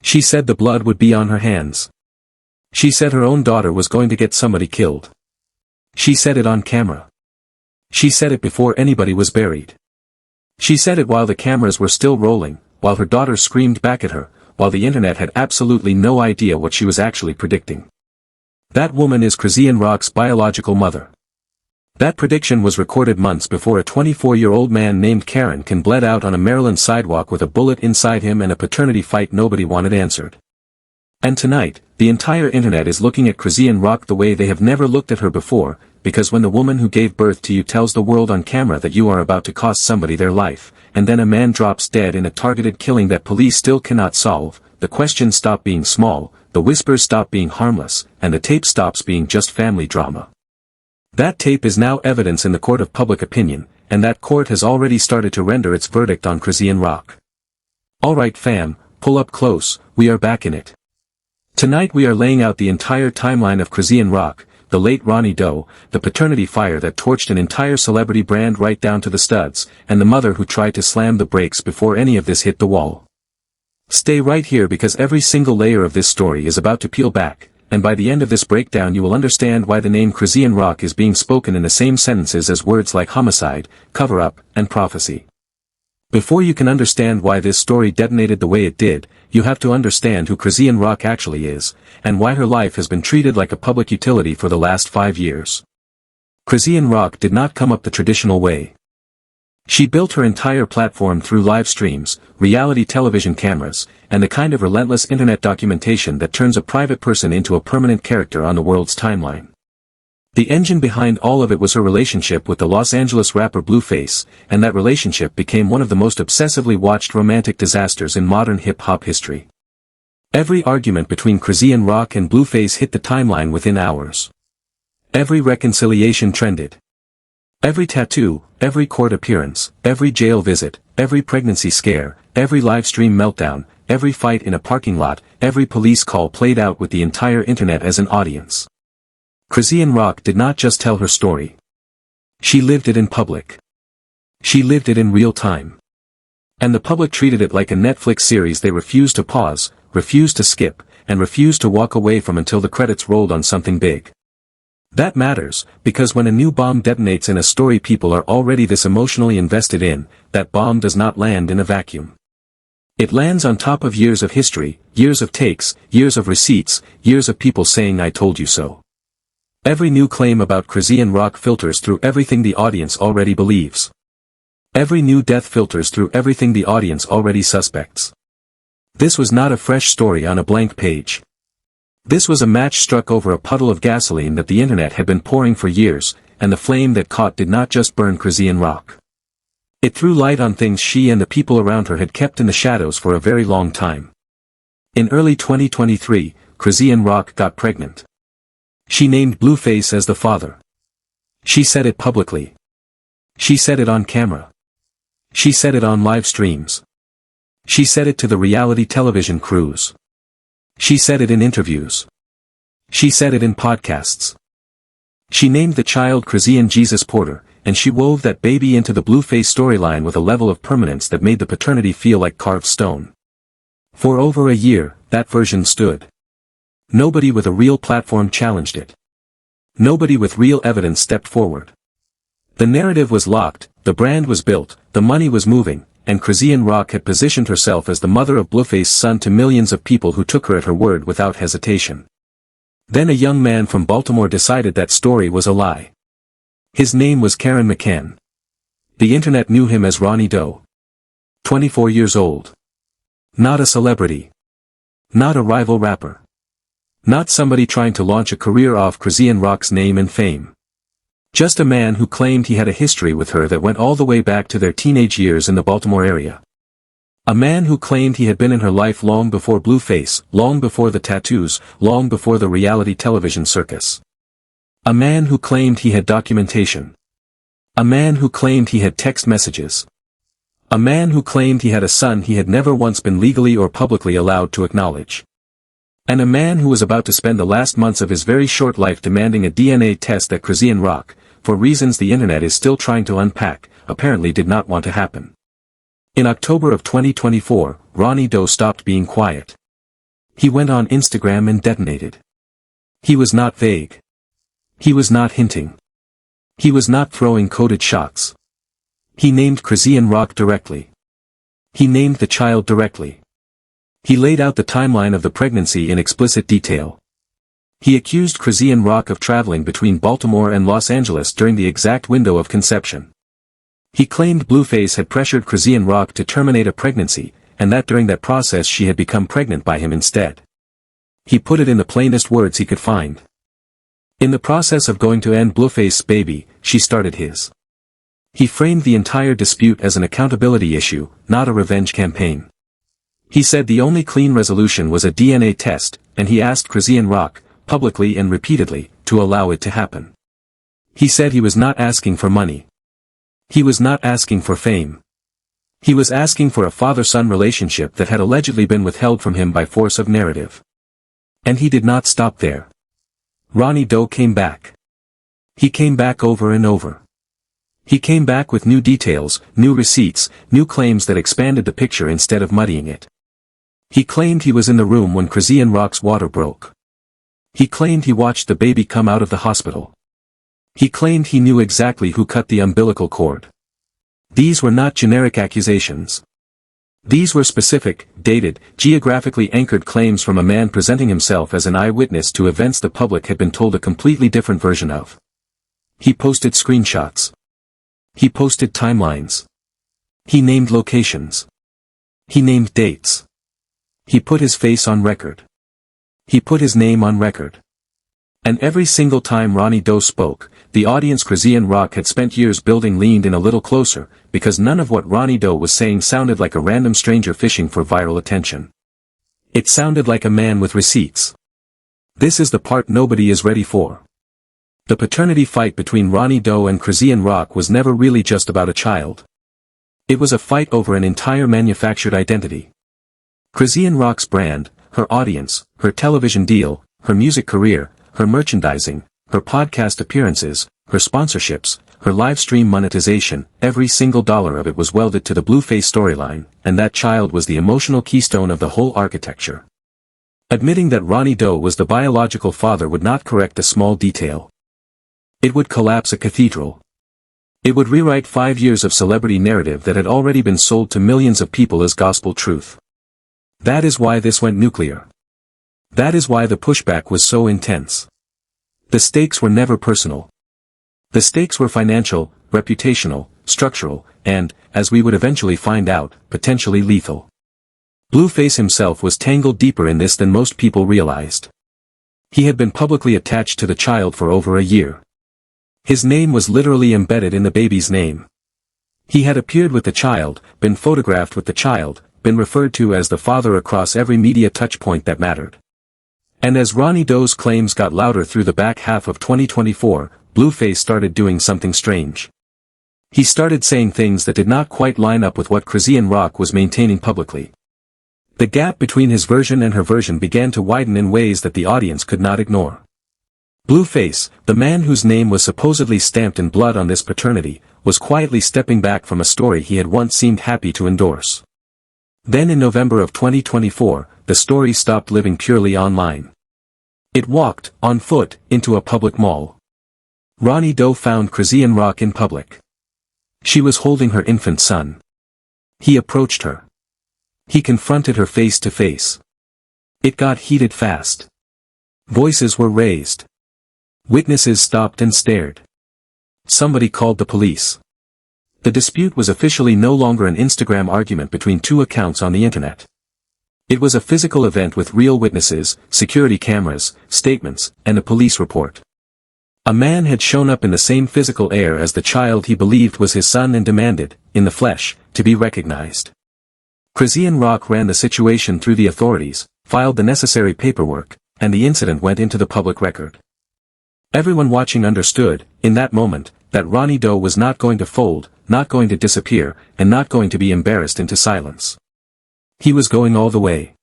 She said the blood would be on her hands. She said her own daughter was going to get somebody killed. She said it on camera. She said it before anybody was buried. She said it while the cameras were still rolling, while her daughter screamed back at her, while the internet had absolutely no idea what she was actually predicting. That woman is Chrisean Rock's biological mother. That prediction was recorded months before a 24-year-old man named Karon Cann bled out on a Maryland sidewalk with a bullet inside him and a paternity fight nobody wanted answered. And tonight, the entire internet is looking at Chrisean Rock the way they have never looked at her before, because when the woman who gave birth to you tells the world on camera that you are about to cost somebody their life, and then a man drops dead in a targeted killing that police still cannot solve, the questions stop being small, the whispers stop being harmless, and the tape stops being just family drama. That tape is now evidence in the court of public opinion, and that court has already started to render its verdict on Chrisean Rock. Alright fam, pull up close, we are back in it. Tonight we are laying out the entire timeline of Chrisean Rock, the late Ronny Doe, the paternity fire that torched an entire celebrity brand right down to the studs, and the mother who tried to slam the brakes before any of this hit the wall. Stay right here because every single layer of this story is about to peel back, and by the end of this breakdown you will understand why the name Chrisean Rock is being spoken in the same sentences as words like homicide, cover-up, and prophecy. Before you can understand why this story detonated the way it did, you have to understand who Chrisean Rock actually is, and why her life has been treated like a public utility for the last 5 years. Chrisean Rock did not come up the traditional way. She built her entire platform through live streams, reality television cameras, and the kind of relentless internet documentation that turns a private person into a permanent character on the world's timeline. The engine behind all of it was her relationship with the Los Angeles rapper Blueface, and that relationship became one of the most obsessively watched romantic disasters in modern hip-hop history. Every argument between Chrisean Rock and Blueface hit the timeline within hours. Every reconciliation trended. Every tattoo, every court appearance, every jail visit, every pregnancy scare, every livestream meltdown, every fight in a parking lot, every police call played out with the entire internet as an audience. Chrisean Rock did not just tell her story. She lived it in public. She lived it in real time. And the public treated it like a Netflix series they refused to pause, refused to skip, and refused to walk away from until the credits rolled on something big. That matters, because when a new bomb detonates in a story people are already this emotionally invested in, that bomb does not land in a vacuum. It lands on top of years of history, years of takes, years of receipts, years of people saying I told you so. Every new claim about Chrisean Rock filters through everything the audience already believes. Every new death filters through everything the audience already suspects. This was not a fresh story on a blank page. This was a match struck over a puddle of gasoline that the internet had been pouring for years, and the flame that caught did not just burn Chrisean Rock. It threw light on things she and the people around her had kept in the shadows for a very long time. In early 2023, Chrisean Rock got pregnant. She named Blueface as the father. She said it publicly. She said it on camera. She said it on live streams. She said it to the reality television crews. She said it in interviews. She said it in podcasts. She named the child Chrisean Jesus Porter, and she wove that baby into the Blueface storyline with a level of permanence that made the paternity feel like carved stone. For over a year, that version stood. Nobody with a real platform challenged it. Nobody with real evidence stepped forward. The narrative was locked, the brand was built, the money was moving, and Chrisean Rock had positioned herself as the mother of Blueface's son to millions of people who took her at her word without hesitation. Then a young man from Baltimore decided that story was a lie. His name was Karon Cann. The internet knew him as Ronny Doe. 24 years old. Not a celebrity. Not a rival rapper. Not somebody trying to launch a career off Chrisean Rock's name and fame. Just a man who claimed he had a history with her that went all the way back to their teenage years in the Baltimore area. A man who claimed he had been in her life long before Blueface, long before the tattoos, long before the reality television circus. A man who claimed he had documentation. A man who claimed he had text messages. A man who claimed he had a son he had never once been legally or publicly allowed to acknowledge. And a man who was about to spend the last months of his very short life demanding a DNA test that Chrisean Rock, for reasons the internet is still trying to unpack, apparently did not want to happen. In October of 2024, Ronny Doe stopped being quiet. He went on Instagram and detonated. He was not vague. He was not hinting. He was not throwing coded shots. He named Chrisean Rock directly. He named the child directly. He laid out the timeline of the pregnancy in explicit detail. He accused Chrisean Rock of traveling between Baltimore and Los Angeles during the exact window of conception. He claimed Blueface had pressured Chrisean Rock to terminate a pregnancy, and that during that process she had become pregnant by him instead. He put it in the plainest words he could find. In the process of going to end Blueface's baby, she started his. He framed the entire dispute as an accountability issue, not a revenge campaign. He said the only clean resolution was a DNA test, and he asked Chrisean Rock, publicly and repeatedly, to allow it to happen. He said he was not asking for money. He was not asking for fame. He was asking for a father-son relationship that had allegedly been withheld from him by force of narrative. And he did not stop there. Ronny Doe came back. He came back over and over. He came back with new details, new receipts, new claims that expanded the picture instead of muddying it. He claimed he was in the room when Chrisean Rock's water broke. He claimed he watched the baby come out of the hospital. He claimed he knew exactly who cut the umbilical cord. These were not generic accusations. These were specific, dated, geographically anchored claims from a man presenting himself as an eyewitness to events the public had been told a completely different version of. He posted screenshots. He posted timelines. He named locations. He named dates. He put his face on record. He put his name on record. And every single time Ronny Doe spoke, the audience Chrisean Rock had spent years building leaned in a little closer, because none of what Ronny Doe was saying sounded like a random stranger fishing for viral attention. It sounded like a man with receipts. This is the part nobody is ready for. The paternity fight between Ronny Doe and Chrisean Rock was never really just about a child. It was a fight over an entire manufactured identity. Chrisean Rock's brand, her audience, her television deal, her music career, her merchandising, her podcast appearances, her sponsorships, her live stream monetization, every single dollar of it was welded to the Blueface storyline, and that child was the emotional keystone of the whole architecture. Admitting that Ronny Doe was the biological father would not correct a small detail. It would collapse a cathedral. It would rewrite 5 years of celebrity narrative that had already been sold to millions of people as gospel truth. That is why this went nuclear. That is why the pushback was so intense. The stakes were never personal. The stakes were financial, reputational, structural, and, as we would eventually find out, potentially lethal. Blueface himself was tangled deeper in this than most people realized. He had been publicly attached to the child for over a year. His name was literally embedded in the baby's name. He had appeared with the child, been photographed with the child, been referred to as the father across every media touchpoint that mattered. And as Ronny Doe's claims got louder through the back half of 2024, Blueface started doing something strange. He started saying things that did not quite line up with what Chrisean Rock was maintaining publicly. The gap between his version and her version began to widen in ways that the audience could not ignore. Blueface, the man whose name was supposedly stamped in blood on this paternity, was quietly stepping back from a story he had once seemed happy to endorse. Then in November of 2024, the story stopped living purely online. It walked, on foot, into a public mall. Ronny Doe found Chrisean Rock in public. She was holding her infant son. He approached her. He confronted her face to face. It got heated fast. Voices were raised. Witnesses stopped and stared. Somebody called the police. The dispute was officially no longer an Instagram argument between two accounts on the internet. It was a physical event with real witnesses, security cameras, statements, and a police report. A man had shown up in the same physical air as the child he believed was his son and demanded, in the flesh, to be recognized. Chrisean Rock ran the situation through the authorities, filed the necessary paperwork, and the incident went into the public record. Everyone watching understood, in that moment, that Ronny Doe was not going to fold, not going to disappear, and not going to be embarrassed into silence. He was going all the way.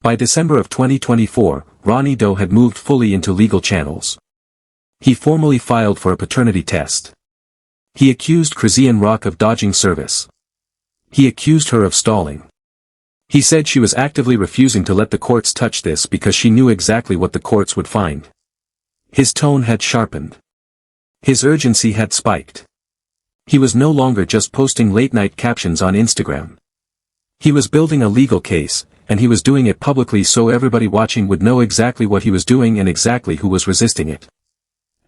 By December of 2024, Ronny Doe had moved fully into legal channels. He formally filed for a paternity test. He accused Chrisean Rock of dodging service. He accused her of stalling. He said she was actively refusing to let the courts touch this because she knew exactly what the courts would find. His tone had sharpened. His urgency had spiked. He was no longer just posting late-night captions on Instagram. He was building a legal case, and he was doing it publicly so everybody watching would know exactly what he was doing and exactly who was resisting it.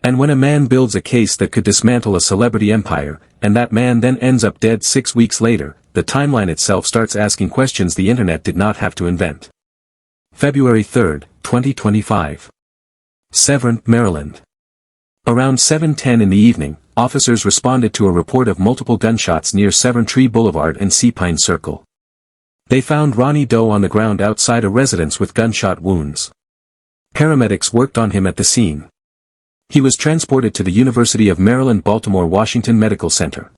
And when a man builds a case that could dismantle a celebrity empire, and that man then ends up dead 6 weeks later, the timeline itself starts asking questions the internet did not have to invent. February 3, 2025. Severn, Maryland. Around 7:10 in the evening, officers responded to a report of multiple gunshots near Severn Tree Boulevard and Seapine Circle. They found Ronny Doe on the ground outside a residence with gunshot wounds. Paramedics worked on him at the scene. He was transported to the University of Maryland Baltimore Washington Medical Center.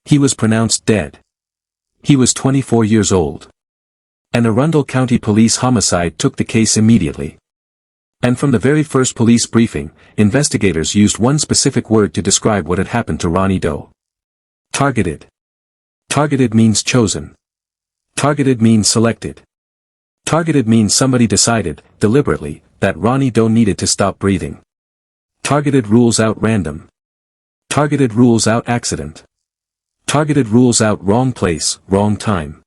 He was pronounced dead. He was 24 years old. An Arundel County Police homicide took the case immediately. And from the very first police briefing, investigators used one specific word to describe what had happened to Ronny Doe. Targeted. Targeted means chosen. Targeted means selected. Targeted means somebody decided, deliberately, that Ronny Doe needed to stop breathing. Targeted rules out random. Targeted rules out accident. Targeted rules out wrong place, wrong time.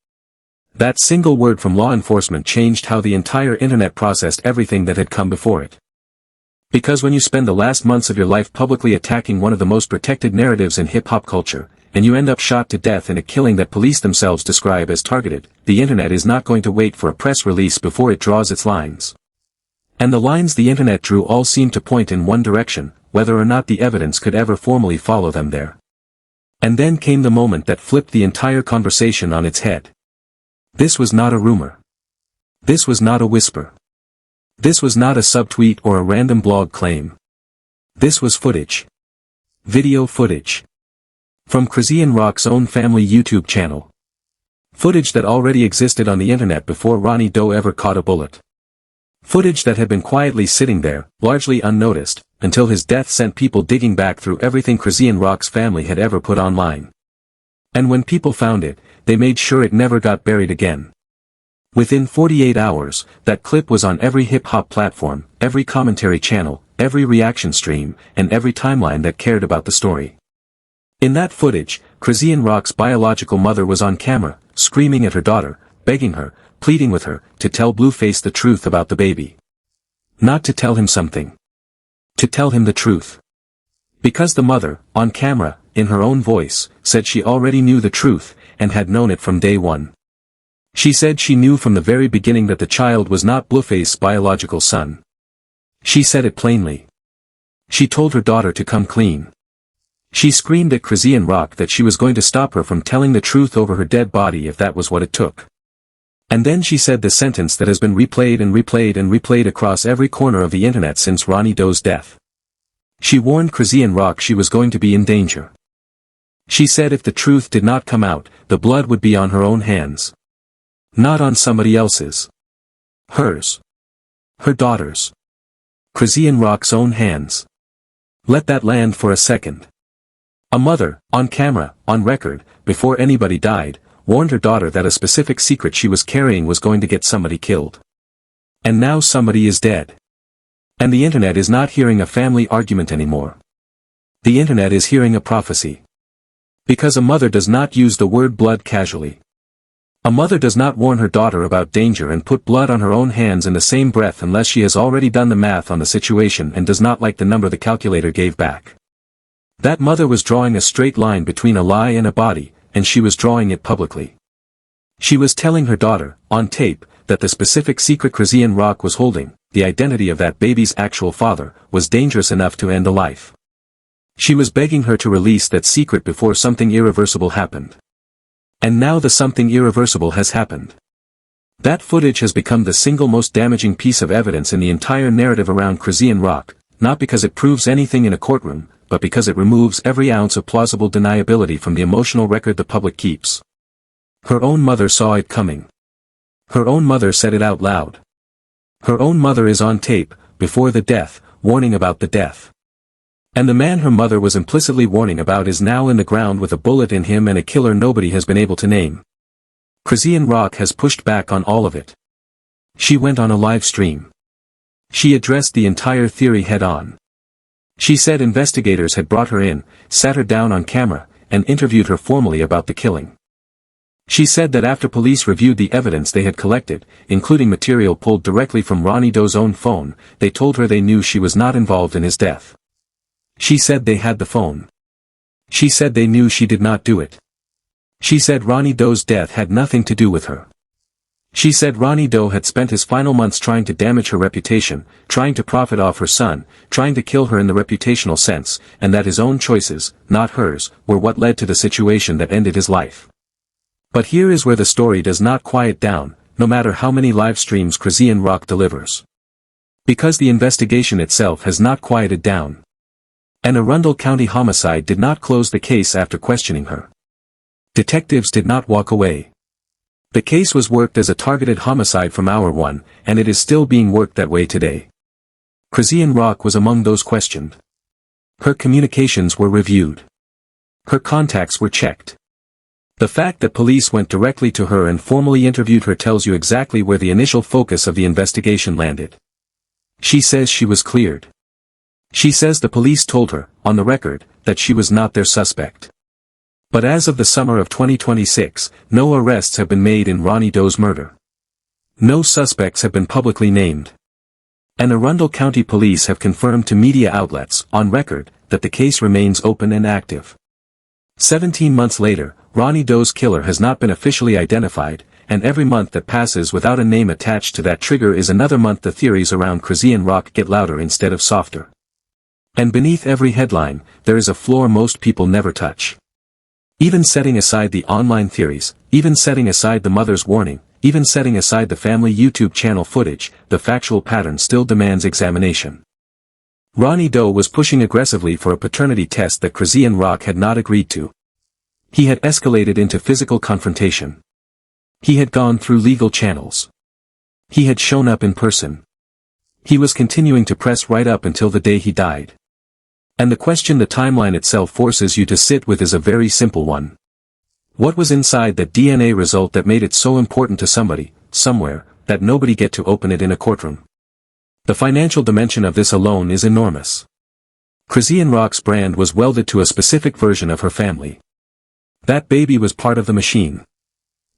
That single word from law enforcement changed how the entire internet processed everything that had come before it. Because when you spend the last months of your life publicly attacking one of the most protected narratives in hip-hop culture, and you end up shot to death in a killing that police themselves describe as targeted, the internet is not going to wait for a press release before it draws its lines. And the lines the internet drew all seemed to point in one direction, whether or not the evidence could ever formally follow them there. And then came the moment that flipped the entire conversation on its head. This was not a rumor. This was not a whisper. This was not a subtweet or a random blog claim. This was footage. Video footage. From Chrisean Rock's own family YouTube channel. Footage that already existed on the internet before Ronny Doe ever caught a bullet. Footage that had been quietly sitting there, largely unnoticed, until his death sent people digging back through everything Chrisean Rock's family had ever put online. And when people found it, they made sure it never got buried again. Within 48 hours, that clip was on every hip-hop platform, every commentary channel, every reaction stream, and every timeline that cared about the story. In that footage, Chrisean Rock's biological mother was on camera, screaming at her daughter, begging her, pleading with her, to tell Blueface the truth about the baby. Not to tell him something. To tell him the truth. Because the mother, on camera, in her own voice, said she already knew the truth, and had known it from day one. She said she knew from the very beginning that the child was not Blueface's biological son. She said it plainly. She told her daughter to come clean. She screamed at Chrisean Rock that she was going to stop her from telling the truth over her dead body if that was what it took. And then she said the sentence that has been replayed and replayed and replayed across every corner of the internet since Ronny Doe's death. She warned Chrisean Rock she was going to be in danger. She said if the truth did not come out, the blood would be on her own hands. Not on somebody else's. Hers. Her daughter's. Chrisean Rock's own hands. Let that land for a second. A mother, on camera, on record, before anybody died, warned her daughter that a specific secret she was carrying was going to get somebody killed. And now somebody is dead. And the internet is not hearing a family argument anymore. The internet is hearing a prophecy. Because a mother does not use the word blood casually. A mother does not warn her daughter about danger and put blood on her own hands in the same breath unless she has already done the math on the situation and does not like the number the calculator gave back. That mother was drawing a straight line between a lie and a body, and she was drawing it publicly. She was telling her daughter, on tape, that the specific secret Chrisean Rock was holding, the identity of that baby's actual father, was dangerous enough to end a life. She was begging her to release that secret before something irreversible happened. And now the something irreversible has happened. That footage has become the single most damaging piece of evidence in the entire narrative around Chrisean Rock, not because it proves anything in a courtroom, but because it removes every ounce of plausible deniability from the emotional record the public keeps. Her own mother saw it coming. Her own mother said it out loud. Her own mother is on tape, before the death, warning about the death. And the man her mother was implicitly warning about is now in the ground with a bullet in him and a killer nobody has been able to name. Chrisean Rock has pushed back on all of it. She went on a live stream. She addressed the entire theory head-on. She said investigators had brought her in, sat her down on camera, and interviewed her formally about the killing. She said that after police reviewed the evidence they had collected, including material pulled directly from Ronny Doe's own phone, they told her they knew she was not involved in his death. She said they had the phone. She said they knew she did not do it. She said Ronny Doe's death had nothing to do with her. She said Ronny Doe had spent his final months trying to damage her reputation, trying to profit off her son, trying to kill her in the reputational sense, and that his own choices, not hers, were what led to the situation that ended his life. But here is where the story does not quiet down, no matter how many live streams Chrisean Rock delivers. Because the investigation itself has not quieted down. An Arundel County homicide did not close the case after questioning her. Detectives did not walk away. The case was worked as a targeted homicide from hour one, and it is still being worked that way today. Chrisean Rock was among those questioned. Her communications were reviewed. Her contacts were checked. The fact that police went directly to her and formally interviewed her tells you exactly where the initial focus of the investigation landed. She says she was cleared. She says the police told her, on the record, that she was not their suspect. But as of the summer of 2026, no arrests have been made in Ronny Doe's murder. No suspects have been publicly named. And Arundel County Police have confirmed to media outlets, on record, that the case remains open and active. 17 months later, Ronny Doe's killer has not been officially identified, and every month that passes without a name attached to that trigger is another month the theories around Chrisean Rock get louder instead of softer. And beneath every headline, there is a floor most people never touch. Even setting aside the online theories, even setting aside the mother's warning, even setting aside the family YouTube channel footage, the factual pattern still demands examination. Ronny Doe was pushing aggressively for a paternity test that Chrisean Rock had not agreed to. He had escalated into physical confrontation. He had gone through legal channels. He had shown up in person. He was continuing to press right up until the day he died. And the question the timeline itself forces you to sit with is a very simple one. What was inside that DNA result that made it so important to somebody, somewhere, that nobody get to open it in a courtroom? The financial dimension of this alone is enormous. Chrisean Rock's brand was welded to a specific version of her family. That baby was part of the machine.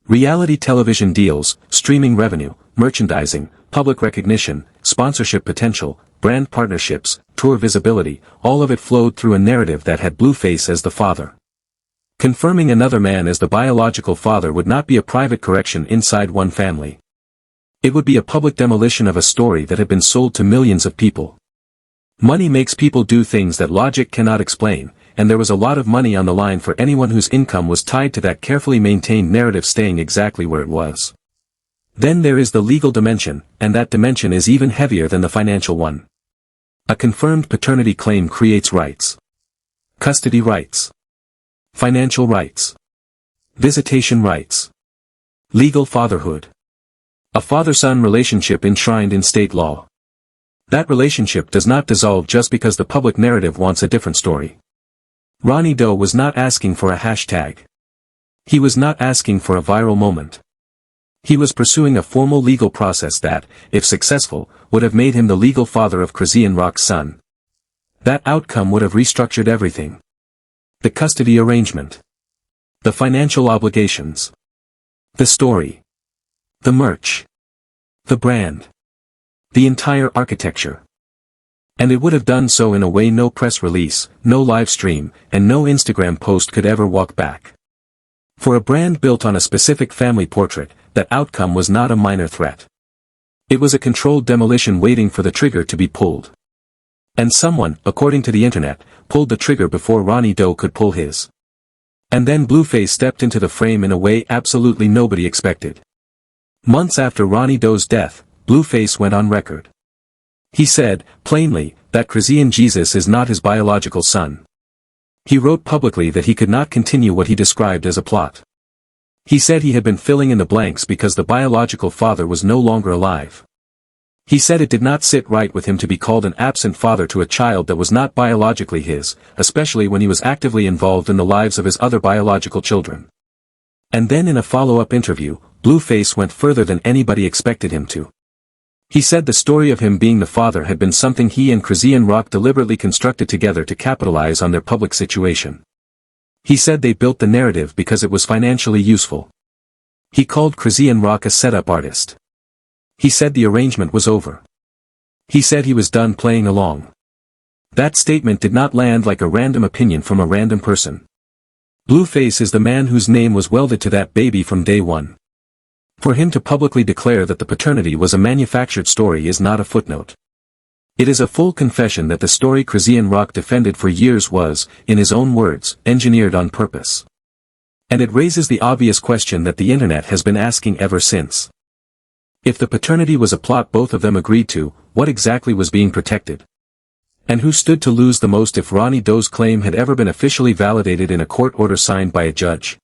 Reality television deals, streaming revenue, merchandising, public recognition, sponsorship potential, brand partnerships, tour visibility, all of it flowed through a narrative that had Blueface as the father. Confirming another man as the biological father would not be a private correction inside one family. It would be a public demolition of a story that had been sold to millions of people. Money makes people do things that logic cannot explain, and there was a lot of money on the line for anyone whose income was tied to that carefully maintained narrative staying exactly where it was. Then there is the legal dimension, and that dimension is even heavier than the financial one. A confirmed paternity claim creates rights. Custody rights. Financial rights. Visitation rights. Legal fatherhood. A father-son relationship enshrined in state law. That relationship does not dissolve just because the public narrative wants a different story. Ronny Doe was not asking for a hashtag. He was not asking for a viral moment. He was pursuing a formal legal process that, if successful, would have made him the legal father of Chrisean Rock's son. That outcome would have restructured everything. The custody arrangement. The financial obligations. The story. The merch. The brand. The entire architecture. And it would have done so in a way no press release, no live stream, and no Instagram post could ever walk back. For a brand built on a specific family portrait, that outcome was not a minor threat. It was a controlled demolition waiting for the trigger to be pulled. And someone, according to the internet, pulled the trigger before Ronny Doe could pull his. And then Blueface stepped into the frame in a way absolutely nobody expected. Months after Ronny Doe's death, Blueface went on record. He said, plainly, that Chrisean Jesus is not his biological son. He wrote publicly that he could not continue what he described as a plot. He said he had been filling in the blanks because the biological father was no longer alive. He said it did not sit right with him to be called an absent father to a child that was not biologically his, especially when he was actively involved in the lives of his other biological children. And then in a follow-up interview, Blueface went further than anybody expected him to. He said the story of him being the father had been something he and Chrisean Rock deliberately constructed together to capitalize on their public situation. He said they built the narrative because it was financially useful. He called Chrisean Rock a setup artist. He said the arrangement was over. He said he was done playing along. That statement did not land like a random opinion from a random person. Blueface is the man whose name was welded to that baby from day one. For him to publicly declare that the paternity was a manufactured story is not a footnote. It is a full confession that the story Chrisean Rock defended for years was, in his own words, engineered on purpose. And it raises the obvious question that the internet has been asking ever since. If the paternity was a plot both of them agreed to, what exactly was being protected? And who stood to lose the most if Ronny Doe's claim had ever been officially validated in a court order signed by a judge?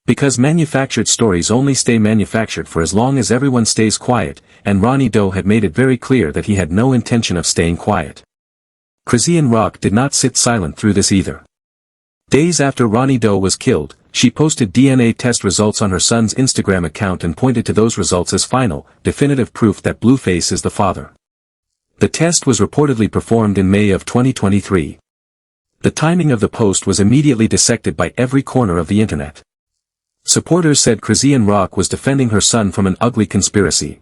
Because manufactured stories only stay manufactured for as long as everyone stays quiet, and Ronny Doe had made it very clear that he had no intention of staying quiet. Chrisean Rock did not sit silent through this either. Days after Ronny Doe was killed, she posted DNA test results on her son's Instagram account and pointed to those results as final, definitive proof that Blueface is the father. The test was reportedly performed in May of 2023. The timing of the post was immediately dissected by every corner of the internet. Supporters said Chrisean Rock was defending her son from an ugly conspiracy.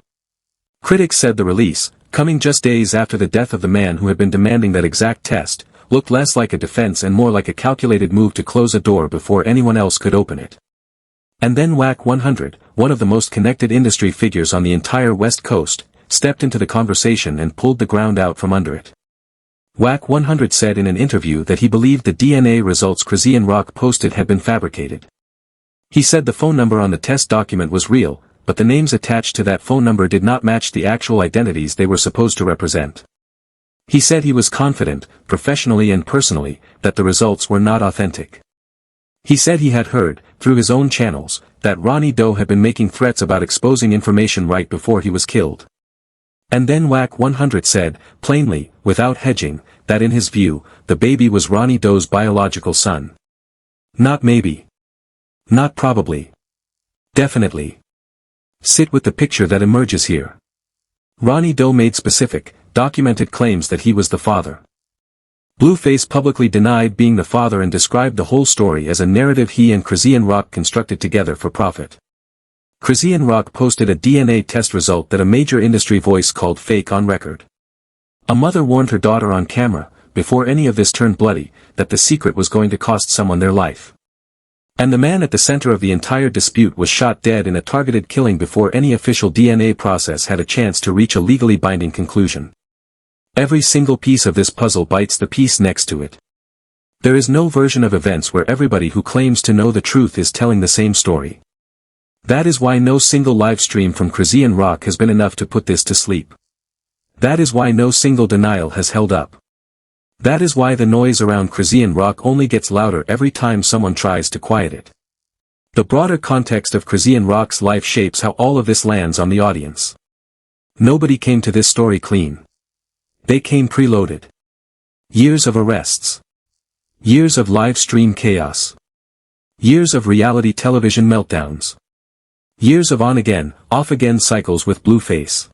Critics said the release, coming just days after the death of the man who had been demanding that exact test, looked less like a defense and more like a calculated move to close a door before anyone else could open it. And then Wack 100, one of the most connected industry figures on the entire West Coast, stepped into the conversation and pulled the ground out from under it. Wack 100 said in an interview that he believed the DNA results Chrisean Rock posted had been fabricated. He said the phone number on the test document was real, but the names attached to that phone number did not match the actual identities they were supposed to represent. He said he was confident, professionally and personally, that the results were not authentic. He said he had heard, through his own channels, that Ronny Doe had been making threats about exposing information right before he was killed. And then Wack 100 said, plainly, without hedging, that in his view, the baby was Ronny Doe's biological son. Not maybe. Not probably. Definitely. Sit with the picture that emerges here. Ronny Doe made specific, documented claims that he was the father. Blueface publicly denied being the father and described the whole story as a narrative he and Chrisean Rock constructed together for profit. Chrisean Rock posted a DNA test result that a major industry voice called fake on record. A mother warned her daughter on camera, before any of this turned bloody, that the secret was going to cost someone their life. And the man at the center of the entire dispute was shot dead in a targeted killing before any official DNA process had a chance to reach a legally binding conclusion. Every single piece of this puzzle bites the piece next to it. There is no version of events where everybody who claims to know the truth is telling the same story. That is why no single live stream from Chrisean Rock has been enough to put this to sleep. That is why no single denial has held up. That is why the noise around Chrisean Rock only gets louder every time someone tries to quiet it. The broader context of Chrisean Rock's life shapes how all of this lands on the audience. Nobody came to this story clean. They came preloaded. Years of arrests. Years of live stream chaos. Years of reality television meltdowns. Years of on-again, off-again cycles with Blueface.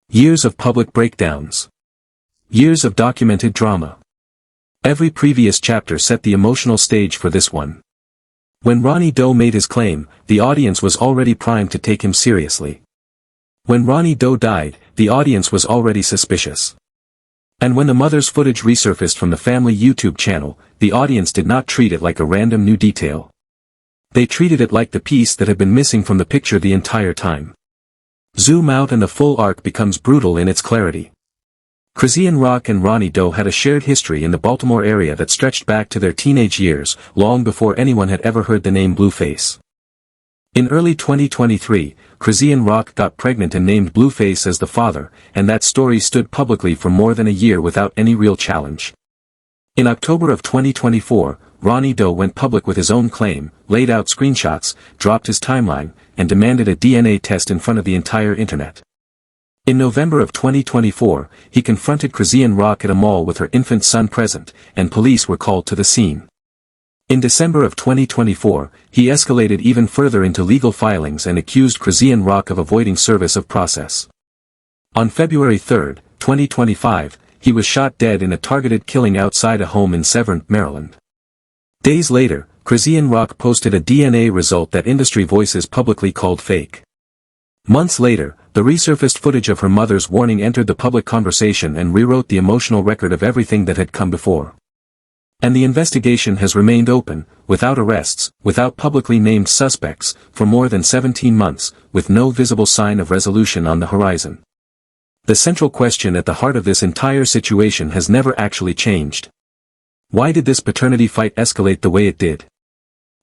Years of public breakdowns. Years of documented drama. Every previous chapter set the emotional stage for this one. When Ronny Doe made his claim, the audience was already primed to take him seriously. When Ronny Doe died, the audience was already suspicious. And when the mother's footage resurfaced from the family YouTube channel, the audience did not treat it like a random new detail. They treated it like the piece that had been missing from the picture the entire time. Zoom out and the full arc becomes brutal in its clarity. Chrisean Rock and Ronny Doe had a shared history in the Baltimore area that stretched back to their teenage years, long before anyone had ever heard the name Blueface. In early 2023, Chrisean Rock got pregnant and named Blueface as the father, and that story stood publicly for more than a year without any real challenge. In October of 2024, Ronny Doe went public with his own claim, laid out screenshots, dropped his timeline, and demanded a DNA test in front of the entire internet. In November of 2024, he confronted Chrisean Rock at a mall with her infant son present, and police were called to the scene. In December of 2024, he escalated even further into legal filings and accused Chrisean Rock of avoiding service of process. On February 3, 2025, he was shot dead in a targeted killing outside a home in Severn, Maryland. Days later, Chrisean Rock posted a DNA result that industry voices publicly called fake. Months later, the resurfaced footage of her mother's warning entered the public conversation and rewrote the emotional record of everything that had come before. And the investigation has remained open, without arrests, without publicly named suspects, for more than 17 months, with no visible sign of resolution on the horizon. The central question at the heart of this entire situation has never actually changed. Why did this paternity fight escalate the way it did?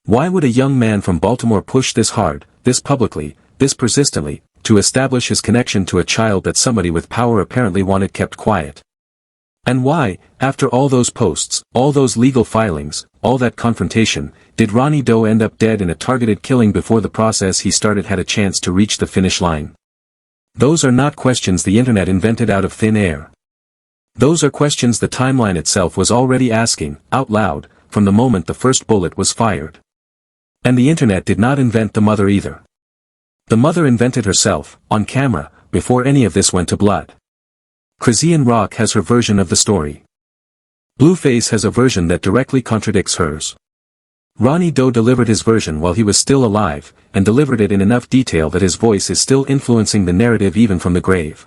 Why would a young man from Baltimore push this hard, this publicly, this persistently, to establish his connection to a child that somebody with power apparently wanted kept quiet? And why, after all those posts, all those legal filings, all that confrontation, did Ronny Doe end up dead in a targeted killing before the process he started had a chance to reach the finish line? Those are not questions the internet invented out of thin air. Those are questions the timeline itself was already asking, out loud, from the moment the first bullet was fired. And the internet did not invent the mother either. The mother invented herself, on camera, before any of this went to blood. Chrisean Rock has her version of the story. Blueface has a version that directly contradicts hers. Ronny Doe delivered his version while he was still alive, and delivered it in enough detail that his voice is still influencing the narrative even from the grave.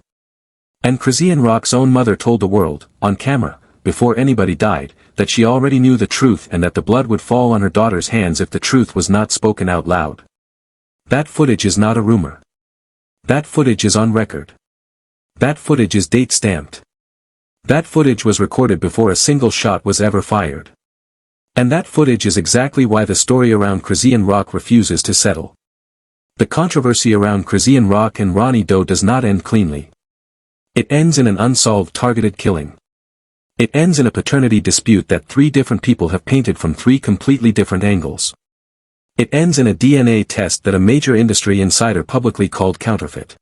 And Chrisean Rock's own mother told the world, on camera, before anybody died, that she already knew the truth and that the blood would fall on her daughter's hands if the truth was not spoken out loud. That footage is not a rumor. That footage is on record. That footage is date-stamped. That footage was recorded before a single shot was ever fired. And that footage is exactly why the story around Chrisean Rock refuses to settle. The controversy around Chrisean Rock and Ronny Doe does not end cleanly. It ends in an unsolved targeted killing. It ends in a paternity dispute that 3 different people have painted from 3 completely different angles. It ends in a DNA test that a major industry insider publicly called counterfeit.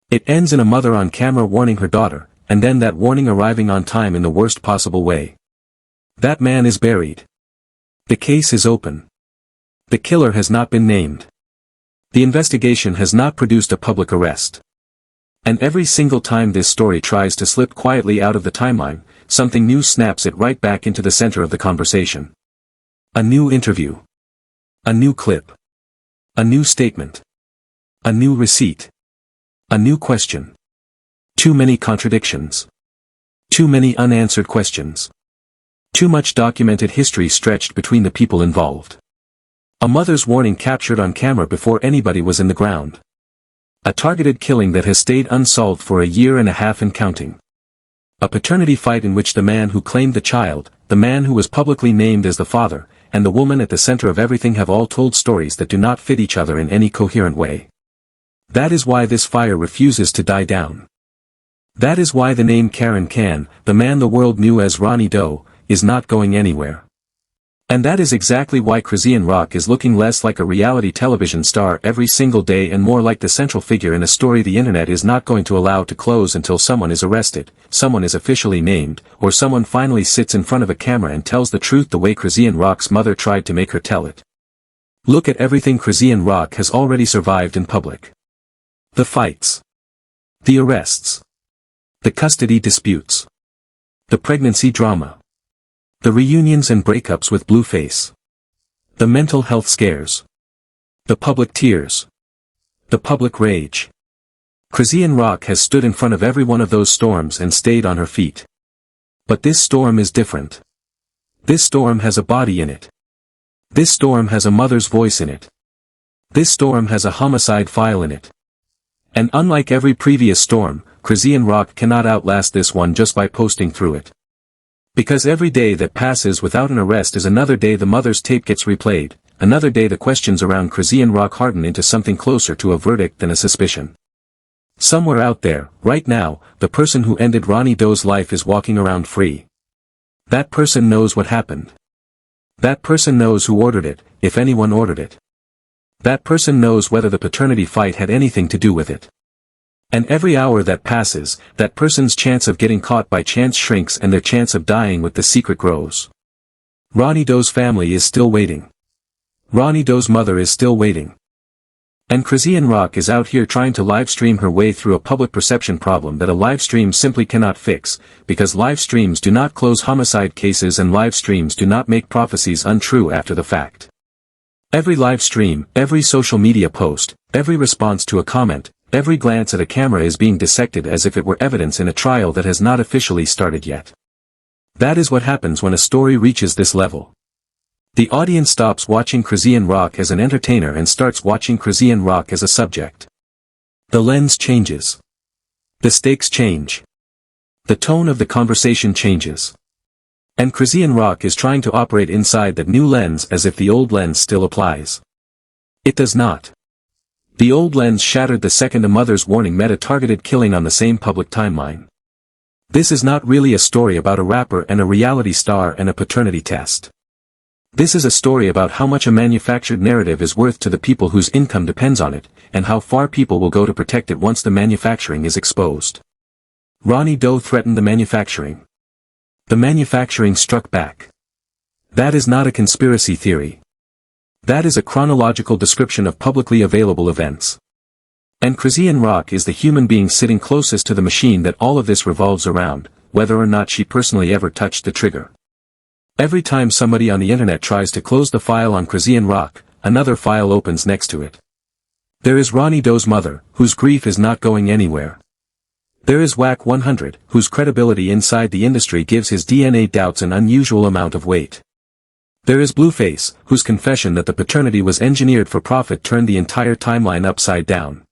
It ends in a mother on camera warning her daughter, and then that warning arriving on time in the worst possible way. That man is buried. The case is open. The killer has not been named. The investigation has not produced a public arrest. And every single time this story tries to slip quietly out of the timeline, something new snaps it right back into the center of the conversation. A new interview. A new clip. A new statement. A new receipt. A new question. Too many contradictions. Too many unanswered questions. Too much documented history stretched between the people involved. A mother's warning captured on camera before anybody was in the ground. A targeted killing that has stayed unsolved for a year and a half and counting. A paternity fight in which the man who claimed the child, the man who was publicly named as the father, and the woman at the center of everything have all told stories that do not fit each other in any coherent way. That is why this fire refuses to die down. That is why the name Karon Cann, the man the world knew as Ronny Doe, is not going anywhere. And that is exactly why Chrisean Rock is looking less like a reality television star every single day and more like the central figure in a story the internet is not going to allow to close until someone is arrested, someone is officially named, or someone finally sits in front of a camera and tells the truth the way Chrisean Rock's mother tried to make her tell it. Look at everything Chrisean Rock has already survived in public. The fights. The arrests. The custody disputes. The pregnancy drama. The reunions and breakups with Blueface. The mental health scares. The public tears. The public rage. Chrisean Rock has stood in front of every one of those storms and stayed on her feet. But this storm is different. This storm has a body in it. This storm has a mother's voice in it. This storm has a homicide file in it. And unlike every previous storm, Chrisean Rock cannot outlast this one just by posting through it. Because every day that passes without an arrest is another day the mother's tape gets replayed, another day the questions around Chrisean Rock harden into something closer to a verdict than a suspicion. Somewhere out there, right now, the person who ended Ronny Doe's life is walking around free. That person knows what happened. That person knows who ordered it, if anyone ordered it. That person knows whether the paternity fight had anything to do with it. And every hour that passes, that person's chance of getting caught by chance shrinks and their chance of dying with the secret grows. Ronny Doe's family is still waiting. Ronny Doe's mother is still waiting. And Chrisean Rock is out here trying to live stream her way through a public perception problem that a live stream simply cannot fix, because live streams do not close homicide cases and live streams do not make prophecies untrue after the fact. Every live stream, every social media post, every response to a comment, every glance at a camera is being dissected as if it were evidence in a trial that has not officially started yet. That is what happens when a story reaches this level. The audience stops watching Chrisean Rock as an entertainer and starts watching Chrisean Rock as a subject. The lens changes. The stakes change. The tone of the conversation changes. And Chrisean Rock is trying to operate inside that new lens as if the old lens still applies. It does not. The old lens shattered the second a mother's warning met a targeted killing on the same public timeline. This is not really a story about a rapper and a reality star and a paternity test. This is a story about how much a manufactured narrative is worth to the people whose income depends on it, and how far people will go to protect it once the manufacturing is exposed. Ronny Doe threatened the manufacturing. The manufacturing struck back. That is not a conspiracy theory. That is a chronological description of publicly available events. And Chrisean Rock is the human being sitting closest to the machine that all of this revolves around, whether or not she personally ever touched the trigger. Every time somebody on the internet tries to close the file on Chrisean Rock, another file opens next to it. There is Ronny Doe's mother, whose grief is not going anywhere. There is Wack 100, whose credibility inside the industry gives his DNA doubts an unusual amount of weight. There is Blueface, whose confession that the paternity was engineered for profit turned the entire timeline upside down.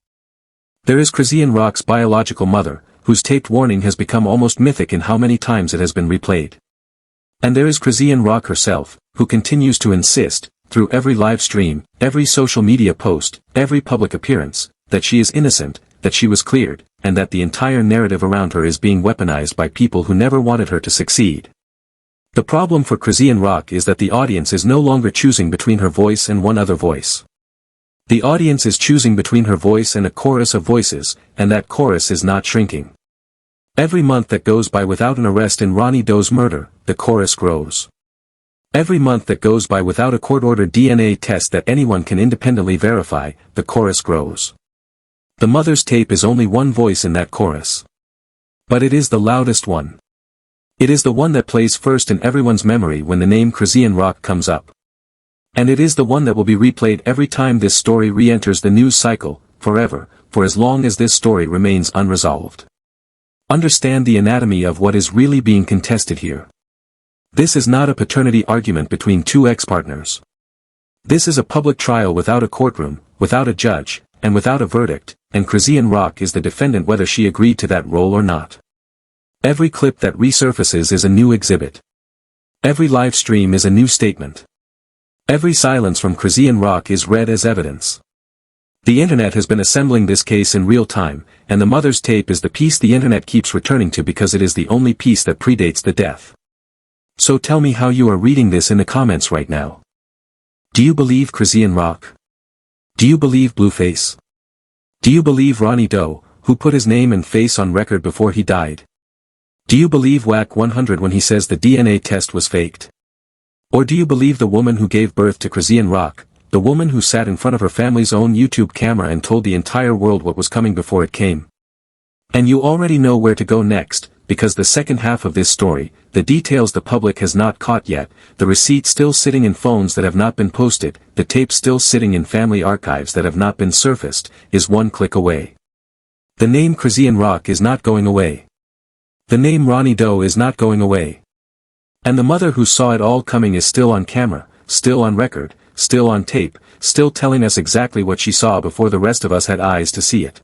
There is Chrisean Rock's biological mother, whose taped warning has become almost mythic in how many times it has been replayed. And there is Chrisean Rock herself, who continues to insist, through every live stream, every social media post, every public appearance, that she is innocent, that she was cleared, and that the entire narrative around her is being weaponized by people who never wanted her to succeed. The problem for Chrisean Rock is that the audience is no longer choosing between her voice and one other voice. The audience is choosing between her voice and a chorus of voices, and that chorus is not shrinking. Every month that goes by without an arrest in Ronny Doe's murder, the chorus grows. Every month that goes by without a court-ordered DNA test that anyone can independently verify, the chorus grows. The mother's tape is only one voice in that chorus. But it is the loudest one. It is the one that plays first in everyone's memory when the name Chrisean Rock comes up. And it is the one that will be replayed every time this story re-enters the news cycle, forever, for as long as this story remains unresolved. Understand the anatomy of what is really being contested here. This is not a paternity argument between two ex-partners. This is a public trial without a courtroom, without a judge, and without a verdict, and Chrisean Rock is the defendant whether she agreed to that role or not. Every clip that resurfaces is a new exhibit. Every live stream is a new statement. Every silence from Chrisean Rock is read as evidence. The internet has been assembling this case in real time, and the mother's tape is the piece the internet keeps returning to because it is the only piece that predates the death. So tell me how you are reading this in the comments right now. Do you believe Chrisean Rock? Do you believe Blueface? Do you believe Ronny Doe, who put his name and face on record before he died? Do you believe Wack 100 when he says the DNA test was faked? Or do you believe the woman who gave birth to Chrisean Rock, the woman who sat in front of her family's own YouTube camera and told the entire world what was coming before it came? And you already know where to go next, because the second half of this story, the details the public has not caught yet, the receipts still sitting in phones that have not been posted, the tapes still sitting in family archives that have not been surfaced, is one click away. The name Chrisean Rock is not going away. The name Ronny Doe is not going away. And the mother who saw it all coming is still on camera, still on record, still on tape, still telling us exactly what she saw before the rest of us had eyes to see it.